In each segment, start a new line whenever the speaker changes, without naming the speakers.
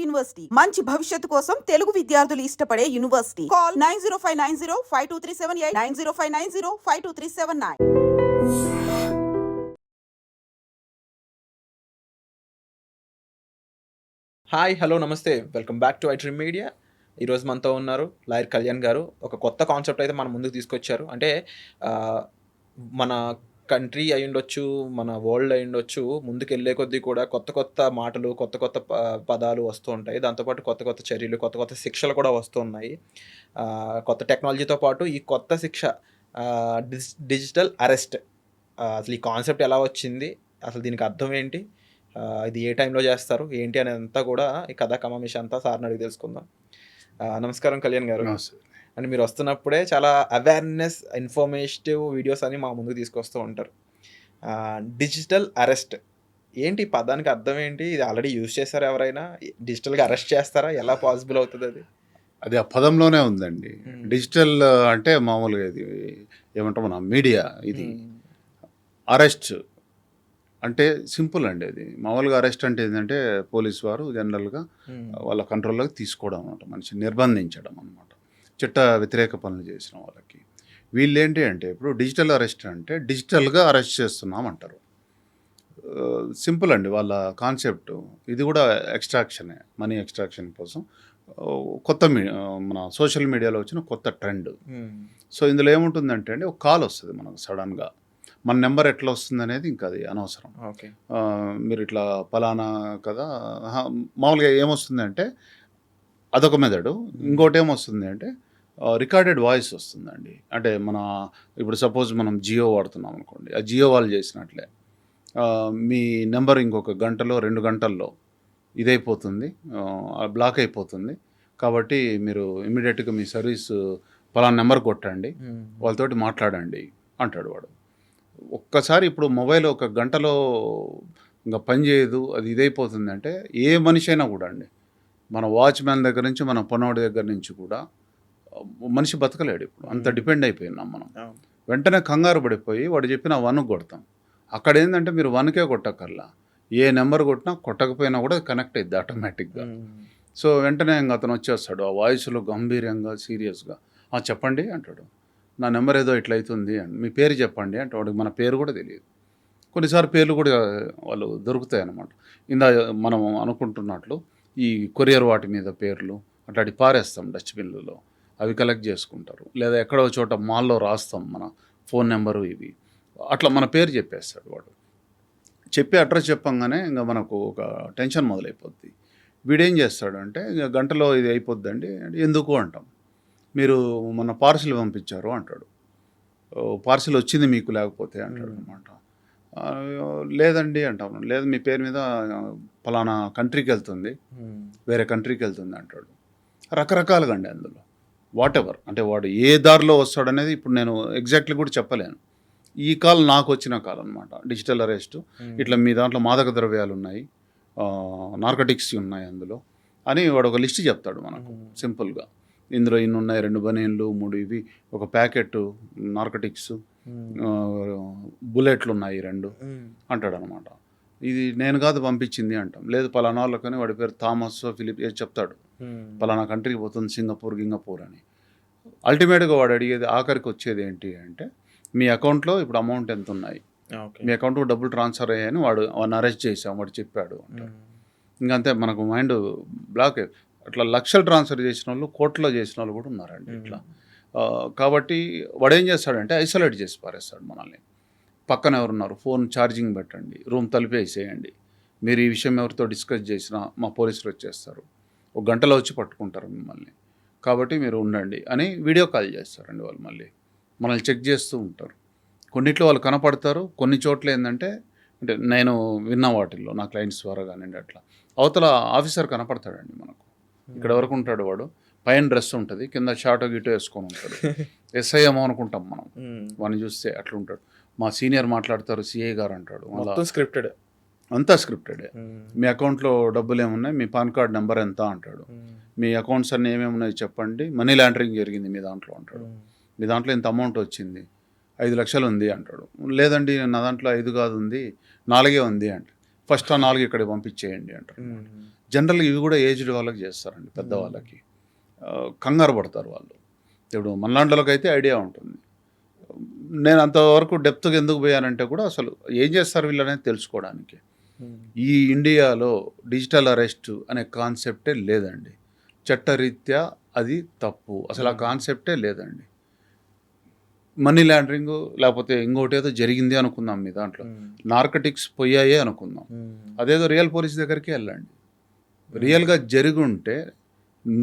University మంచి భవిష్యత్తు కోసం తెలుగు విద్యార్థులు ఇష్టపడే యూనివర్సిటీ. కాల్ 9059052378 9059052379.
హాయ్ హలో నమస్తే, welcome back to iDream media. ఈరోజు మనతో ఉన్నారు లాయర్ కళ్యాణ్ గారు. ఒక కొత్త కాన్సెప్ట్ అయితే మన ముందుకు తీసుకొచ్చారు. అంటే మన కంట్రీ అయి ఉండొచ్చు, మన వరల్డ్ అయి ఉండొచ్చు, ముందుకు వెళ్ళే కొద్దీ కూడా కొత్త కొత్త మాటలు, కొత్త కొత్త పదాలు వస్తూ ఉంటాయి. దాంతోపాటు కొత్త కొత్త చర్యలు, కొత్త కొత్త శిక్షలు కూడా వస్తూ ఉన్నాయి. కొత్త టెక్నాలజీతో పాటు ఈ కొత్త శిక్ష డిజిటల్ అరెస్ట్. అసలు ఈ కాన్సెప్ట్ ఎలా వచ్చింది, అసలు దీనికి అర్థం ఏంటి, ఇది ఏ టైంలో చేస్తారు ఏంటి అనేదంతా కూడా ఈ కథా కమామిష అంతా సార్ని అడిగి తెలుసుకుందాం. నమస్కారం కళ్యాణ్ గారు. అండ్ మీరు వస్తున్నప్పుడే చాలా అవేర్నెస్, ఇన్ఫర్మేటివ్ వీడియోస్ అని మా ముందుకు తీసుకొస్తూ ఉంటారు. డిజిటల్ అరెస్ట్ ఏంటి, ఈ పదానికి అర్థం ఏంటి? ఇది ఆల్రెడీ యూజ్ చేస్తారా ఎవరైనా? డిజిటల్గా అరెస్ట్ చేస్తారా? ఎలా పాసిబుల్ అవుతుంది అది?
అది ఆ పదంలోనే ఉందండి. డిజిటల్ అంటే మామూలుగా ఇది ఏమంటాం మన మీడియా, ఇది అరెస్ట్ అంటే సింపుల్ అండి. అది మామూలుగా అరెస్ట్ అంటే ఏంటంటే పోలీసు వారు జనరల్గా వాళ్ళ కంట్రోల్లోకి తీసుకోవడం అనమాట, మనిషిని నిర్బంధించడం అనమాట, చట్ట వ్యతిరేక పనులు చేసిన వాళ్ళకి. వీళ్ళు ఏంటి అంటే ఇప్పుడు డిజిటల్ అరెస్ట్ అంటే డిజిటల్గా అరెస్ట్ చేస్తున్నాం అంటారు. సింపుల్ అండి వాళ్ళ కాన్సెప్ట్. ఇది కూడా ఎక్స్ట్రాక్షనే, మనీ ఎక్స్ట్రాక్షన్ కోసం కొత్త మన సోషల్ మీడియాలో వచ్చిన కొత్త ట్రెండ్. సో ఇందులో ఏముంటుందంటే అండి, ఒక కాల్ వస్తుంది మనకు సడన్గా. మన నెంబర్ ఎట్లా వస్తుంది అనేది ఇంకా అది అనవసరం. మీరు ఇట్లా పలానా కదా, మామూలుగా ఏమొస్తుంది అంటే అదొక మెథడు. ఇంకోటి ఏమొస్తుంది అంటే రికార్డెడ్ వాయిస్ వస్తుందండి. అంటే మన ఇప్పుడు సపోజ్ మనం జియో వాడుతున్నాం అనుకోండి, ఆ జియో వాళ్ళు చేసినట్లే మీ నెంబర్ ఇంకొక గంటలో 2 గంటల్లో ఇదైపోతుంది, బ్లాక్ అయిపోతుంది. కాబట్టి మీరు ఇమీడియట్గా మీ సర్వీస్ పలానా నెంబర్ కొట్టండి, వాళ్ళతోటి మాట్లాడండి అంటాడు వాడు. ఒక్కసారి ఇప్పుడు మొబైల్ ఒక గంటలో ఇంకా పనిచేయదు, అది ఇదైపోతుంది అంటే ఏ మనిషి అయినా కూడా అండి, మన వాచ్మ్యాన్ దగ్గర నుంచి మన పనోడి దగ్గర నుంచి కూడా మనిషి బతకలేడు ఇప్పుడు. అంత డిపెండ్ అయిపోయినాం మనం. వెంటనే కంగారు పడిపోయి వాడు చెప్పిన 1 కొడతాం. అక్కడ ఏంటంటే మీరు 1కే కొట్టకల్లా ఏ నెంబర్ కొట్టినా కొట్టకపోయినా కూడా కనెక్ట్ అయ్యిద్ది ఆటోమేటిక్గా. సో వెంటనే ఇంకా అతను వచ్చేస్తాడు ఆ వాయిస్లో గంభీరంగా సీరియస్గా, చెప్పండి అంటాడు. నా నెంబర్ ఏదో ఇట్లా అవుతుంది అని, మీ పేరు చెప్పండి అంటే వాడికి మన పేరు కూడా తెలియదు. కొన్నిసార్లు పేర్లు కూడా వాళ్ళు దొరుకుతాయి అన్నమాట. మనం అనుకుంటున్నట్లు ఈ కొరియర్ వాటి మీద పేర్లు అట్లాంటి పారేస్తాం డస్ట్బిన్లలో, అవి కలెక్ట్ చేసుకుంటారు. లేదా ఎక్కడో చోట మాల్లో రాస్తాం మన ఫోన్ నెంబరు, ఇవి అట్లా మన పేరు చెప్పేస్తాడు వాడు. చెప్పి అడ్రస్ చెప్పంగానే ఇంకా మనకు ఒక టెన్షన్ మొదలైపోద్ది. వీడేం చేస్తాడంటే ఇంకా గంటలో ఇది అయిపోద్దండి అంటే ఎందుకు అంటాం. మీరు మన పార్సిల్ పంపించారు అంటాడు. పార్సిల్ వచ్చింది మీకు లేకపోతే అంటాడు అనమాట. లేదండి అంటాను. లేదు మీ పేరు మీద ఫలానా కంట్రీకి వెళ్తుంది, వేరే కంట్రీకి వెళ్తుంది అంటాడు. రకరకాలుగా అండి అందులో వాట్ ఎవర్. అంటే వాడు ఏ దారిలో వస్తాడనేది ఇప్పుడు నేను ఎగ్జాక్ట్లీ కూడా చెప్పలేను. ఈ కాల్ నాకు వచ్చిన కాల్ అనమాట, డిజిటల్ అరెస్ట్. ఇట్లా మీ దాంట్లో మాదక ద్రవ్యాలు ఉన్నాయి, నార్కటిక్స్ ఉన్నాయి అందులో అని వాడు ఒక లిస్ట్ చెప్తాడు మనకు సింపుల్గా. ఇందులో ఇన్ని ఉన్నాయి, 2 బనీన్లు, 3 ఇవి, ఒక ప్యాకెట్ నార్కటిక్స్, బుల్లెట్లు ఉన్నాయి 2 అంటాడు అనమాట. ఇది నేను కాదు పంపించింది అంటాం. లేదు పలానా వాళ్ళకని వాడి పేరు థామస్ ఫిలిప్ ఏది చెప్తాడు, పలానా కంట్రీకి పోతుంది, సింగపూర్ అని. అల్టిమేట్గా వాడు అడిగేది ఆఖరికి వచ్చేది ఏంటి అంటే మీ అకౌంట్లో ఇప్పుడు అమౌంట్ ఎంత ఉన్నాయి, మీ అకౌంట్కు డబ్బులు ట్రాన్స్ఫర్ అయ్యాయని వాడిని అరెస్ట్ చేసాం వాడు చెప్పాడు అంటాడు. ఇంకంతే మనకు మైండ్ బ్లాక్. అట్లా లక్షలు ట్రాన్స్ఫర్ చేసిన వాళ్ళు, కోట్లలో చేసిన వాళ్ళు కూడా ఉన్నారండి ఇట్లా. కాబట్టి వాడు ఏం చేస్తాడంటే ఐసోలేట్ చేసి పారేస్తాడు మనల్ని. పక్కన ఎవరున్నారు, ఫోన్ ఛార్జింగ్ పెట్టండి, రూమ్ తలిపేసేయండి, మీరు ఈ విషయం ఎవరితో డిస్కస్ చేసినా మా పోలీసులు వచ్చేస్తారు, 1 గంటలో వచ్చి పట్టుకుంటారు మిమ్మల్ని, కాబట్టి మీరు ఉండండి అని వీడియో కాల్ చేస్తారండి వాళ్ళు. మళ్ళీ మనల్ని చెక్ చేస్తూ ఉంటారు. కొన్నిట్లో వాళ్ళు కనపడతారు, కొన్ని చోట్ల ఏంటంటే అంటే నేను విన్న వాటిల్లో నా క్లయింట్స్ ద్వారా కానివ్వండి, అట్లా అవతల ఆఫీసర్ కనపడతాడండి మనకు. ఇక్కడ వరకు ఉంటాడు వాడు, పైన డ్రెస్ ఉంటుంది, కింద షార్ట్ గిటో వేసుకొని ఉంటాడు. ఎస్ఐ ఏమో అనుకుంటాం మనం వాడిని చూస్తే, అట్లా ఉంటాడు. మా సీనియర్ మాట్లాడతారు, సిఐ గారు అంటాడు.
స్క్రిప్టెడ్,
అంతా స్క్రిప్టెడే. మీ అకౌంట్లో డబ్బులు ఏమున్నాయి, మీ పాన్ కార్డ్ నెంబర్ ఎంత అంటాడు, మీ అకౌంట్స్ అన్నీ ఏమేమి ఉన్నాయి చెప్పండి, మనీ లాండరింగ్ జరిగింది మీ దాంట్లో అంటాడు, మీ దాంట్లో ఇంత అమౌంట్ వచ్చింది, 5 లక్షలు ఉంది అంటాడు. లేదండి నా దాంట్లో 5 కాదు ఉంది, 4 ఉంది అంటే ఫస్ట్ ఆ 4 ఇక్కడికి పంపించేయండి అంటారు. జనరల్గా ఇవి కూడా ఏజ్డ్ వాళ్ళకి చేస్తారండి, పెద్దవాళ్ళకి. కంగారు పడతారు వాళ్ళు. ఇప్పుడు మనలాంటి అయితే ఐడియా ఉంటుంది. నేను అంతవరకు డెప్త్గా ఎందుకు పోయానంటే కూడా అసలు ఏం చేస్తారు వీళ్ళనేది తెలుసుకోవడానికి. ఈ ఇండియాలో డిజిటల్ అరెస్ట్ అనే కాన్సెప్టే లేదండి. చట్టరీత్యా అది తప్పు, అసలు ఆ కాన్సెప్టే లేదండి. మనీ లాండరింగ్ లేకపోతే ఇంకోటి ఏదో జరిగింది అనుకుందాం, మీ దాంట్లో నార్కటిక్స్ పోయాయే అనుకుందాం, అదేదో రియల్ పోలీస్ దగ్గరికి వెళ్ళండి. రియల్గా జరిగి ఉంటే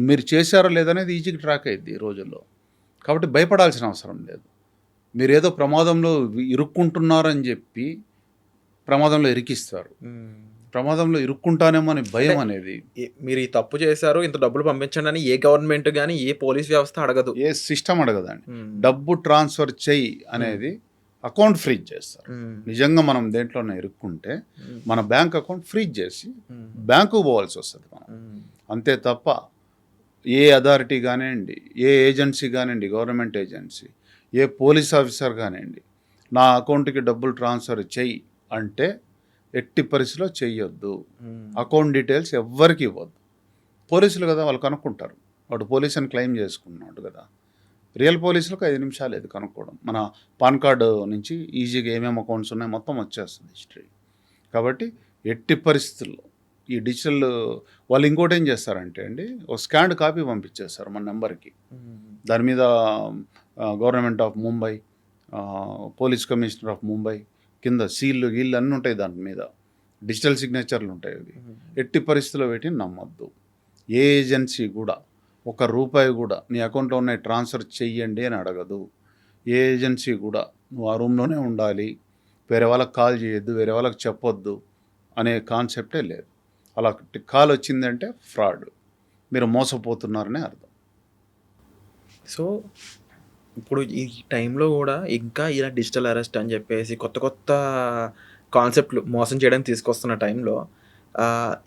మీరు చేశారో లేదనేది ఈజీగా ట్రాక్ అయ్యిద్ది ఈ రోజుల్లో. కాబట్టి భయపడాల్సిన అవసరం లేదు. మీరు ఏదో ప్రమాదంలో ఇరుక్కుంటున్నారని చెప్పి ప్రమాదంలో ఇరికిస్తారు. ప్రమాదంలో ఇరుక్కుంటానేమో అని భయం అనేది.
మీరు ఈ తప్పు చేశారు, ఇంత డబ్బులు పంపించండి అని ఏ గవర్నమెంట్ కానీ ఏ పోలీస్ వ్యవస్థ అడగదు,
ఏ సిస్టమ్ అడగదండి. డబ్బు ట్రాన్స్ఫర్ చెయ్యి అనేది అకౌంట్ ఫ్రీజ్ చేస్తారు. నిజంగా మనం దేంట్లోనే ఇరుక్కుంటే మన బ్యాంక్ అకౌంట్ ఫ్రీజ్ చేసి బ్యాంకు పోవాల్సి వస్తుంది మనం. అంతే తప్ప ఏ అథారిటీ కానివ్వండి, ఏ ఏజెన్సీ కానివ్వండి, గవర్నమెంట్ ఏజెన్సీ, ఏ పోలీస్ ఆఫీసర్ కానివ్వండి, నా అకౌంట్కి డబ్బులు ట్రాన్స్ఫర్ చెయ్యి అంటే ఎట్టి పరిస్థితిలో చెయ్యొద్దు. అకౌంట్ డీటెయిల్స్ ఎవ్వరికి ఇవ్వద్దు. పోలీసులు కదా, వాళ్ళు కనుక్కుంటారు. వాడు పోలీస్ అని క్లెయిమ్ చేసుకున్నాడు కదా. రియల్ పోలీసులకు 5 నిమిషాలు ఇది కనుక్కోవడం. మన పాన్ కార్డు నుంచి ఈజీగా ఏమేమి అకౌంట్స్ ఉన్నాయి మొత్తం వచ్చేస్తుంది హిస్టరీ. కాబట్టి ఎట్టి పరిస్థితుల్లో ఈ డిజిటల్ వాళ్ళు ఇంకోటి ఏం చేస్తారంటే అండి, ఒక స్కాన్డ్ కాపీ పంపించేస్తారు మన నెంబర్కి. దాని మీద government of Mumbai, police commissioner of Mumbai కింద సీళ్ళు గీళ్ళు అన్నీ ఉంటాయి, దాని మీద డిజిటల్ సిగ్నేచర్లు ఉంటాయి. అవి ఎట్టి పరిస్థితుల్లో పెట్టి నమ్మద్దు. ఏ ఏజెన్సీ కూడా ₹1 కూడా నీ అకౌంట్లో ఉన్నాయి ట్రాన్స్ఫర్ చెయ్యండి అని అడగదు. ఏ ఏజెన్సీ కూడా నువ్వు ఆ రూమ్లోనే ఉండాలి, వేరే వాళ్ళకి కాల్ చేయొద్దు, వేరే వాళ్ళకి చెప్పొద్దు అనే కాన్సెప్టే లేదు. అలా కాల్ వచ్చిందంటే ఫ్రాడ్, మీరు మోసపోతున్నారనే అర్థం.
సో ఇప్పుడు ఈ టైంలో కూడా ఇంకా ఇలా డిజిటల్ అరెస్ట్ అని చెప్పేసి కొత్త కొత్త కాన్సెప్ట్లు మోసం చేయడానికి తీసుకొస్తున్న టైంలో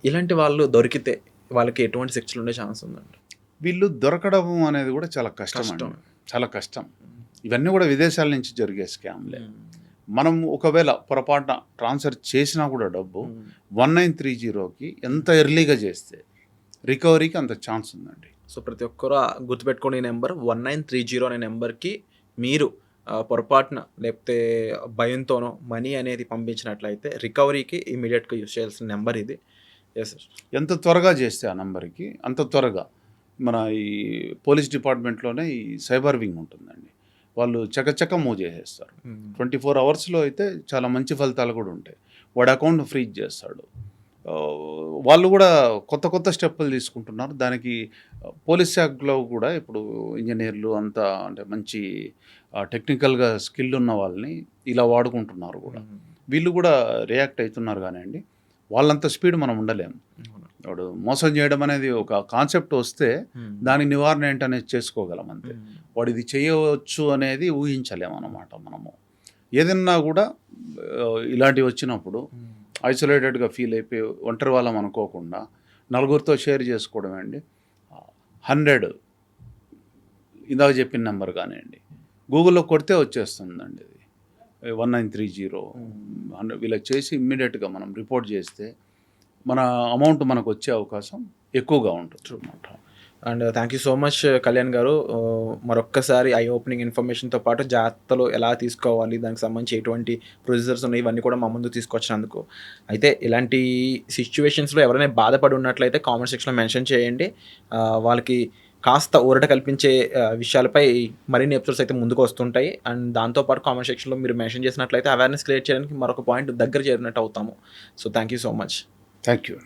ఇలాంటి వాళ్ళు దొరికితే వాళ్ళకి ఎటువంటి శిక్షలు ఉండే ఛాన్స్ ఉందండి?
వీళ్ళు దొరకడం అనేది కూడా చాలా కష్టం అండి, చాలా కష్టం. ఇవన్నీ కూడా విదేశాల నుంచి జరిగే స్కామ్లే. మనం ఒకవేళ పొరపాటున ట్రాన్స్ఫర్ చేసినా కూడా డబ్బు 1930కి ఎంత ఎర్లీగా చేస్తే రికవరీకి అంత ఛాన్స్ ఉందండి.
సో ప్రతి ఒక్కరు గుర్తుపెట్టుకునే నెంబర్ 1930 అనే నెంబర్కి మీరు పొరపాటున లేకపోతే భయంతోనో మనీ అనేది పంపించినట్లయితే రికవరీకి ఇమీడియట్గా యూజ్ చేయాల్సిన నెంబర్ ఇది. Yes sir.
ఎంత త్వరగా చేస్తే ఆ నెంబర్కి అంత త్వరగా మన ఈ పోలీస్ డిపార్ట్మెంట్లోనే ఈ సైబర్ వింగ్ ఉంటుందండి, వాళ్ళు చకచక మూవ్ చేసేస్తారు. 24 అవర్స్లో అయితే చాలా మంచి ఫలితాలు కూడా ఉంటాయి. వాడి అకౌంట్ ఫ్రీజ్ చేస్తాడు. వాళ్ళు కూడా కొత్త కొత్త స్టెప్పులు తీసుకుంటున్నారు. దానికి పోలీస్ శాఖలో కూడా ఇప్పుడు ఇంజనీర్లు అంతా అంటే మంచి టెక్నికల్గా స్కిల్ ఉన్న వాళ్ళని ఇలా వాడుకుంటున్నారు కూడా. వీళ్ళు కూడా రియాక్ట్ అవుతున్నారు కానివ్వండి, వాళ్ళంత స్పీడ్ మనం ఉండలేము. వాడు మోసం చేయడం అనేది ఒక కాన్సెప్ట్ వస్తే దాని నివారణ ఏంటనేది చేసుకోగలం అంతే. వాడు ఇది చేయవచ్చు అనేది ఊహించలేము అన్నమాట. మనము ఏదన్నా కూడా ఇలాంటివి వచ్చినప్పుడు ఐసోలేటెడ్గా ఫీల్ అయిపోయి ఒంటరి వాళ్ళం అనుకోకుండా నలుగురితో షేర్ చేసుకోవడం అండి. 100 ఇందాక చెప్పిన నెంబర్ కానివ్వండి, గూగుల్లో కొడితే వచ్చేస్తుందండి. ఇది 1930 వీళ్ళకి చేసి ఇమ్మీడియట్గా మనం రిపోర్ట్ చేస్తే మన అమౌంట్ మనకు వచ్చే అవకాశం ఎక్కువగా ఉంటుంది అన్నమాట.
And thank you so much Kalyan గారు. మరొక్కసారి ఐ ఓపెనింగ్ ఇన్ఫర్మేషన్తో పాటు జాగ్రత్తలు ఎలా తీసుకోవాలి, దానికి సంబంధించి ఎటువంటి ప్రొసీజర్స్ ఉన్నాయి, ఇవన్నీ కూడా మా ముందు తీసుకొచ్చినందుకు. అయితే ఇలాంటి సిచ్యువేషన్స్లో ఎవరైనా బాధపడి ఉన్నట్లయితే కామెంట్ సెక్షన్లో మెన్షన్ చేయండి. వాళ్ళకి కాస్త ఊరట కల్పించే విషయాలపై మరిన్ని ఎపిసోడ్స్ అయితే ముందుకు వస్తుంటాయి. అండ్ దాంతోపాటు కామెంట్ సెక్షన్లో మీరు మెన్షన్ చేసినట్లయితే అవేర్నెస్ క్రియేట్ చేయడానికి మరొక పాయింట్ దగ్గర చేరినట్టు అవుతాము. So thank you so much.
Thank you.